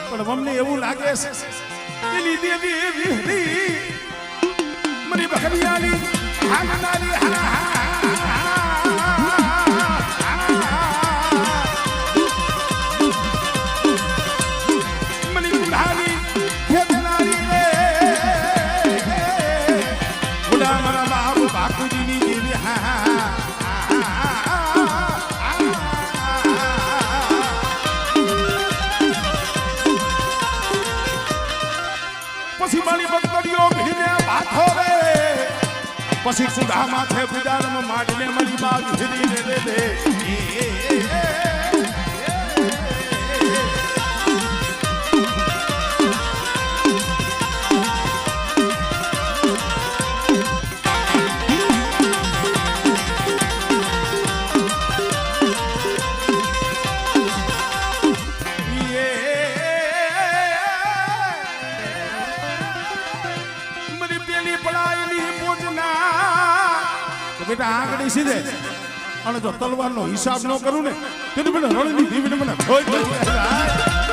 પણ અમને એવું લાગે છે એની દેવી એવી હતી મારી બકરિયાની હાનારી મની ગુંડાની ખેતનારી રે ગુડા મારા બાપ બાપુજીની દેવી પછી મારી બકરીઓ ભીને બાથો રે પછી સુધા માથે બુડારમાં માંડીને મારી બાગ ભીને રે રે બેટા આગળ સીધે અને જો તલવારનો હિસાબ ન કરું ને તો બેટા રણની દીવીને મને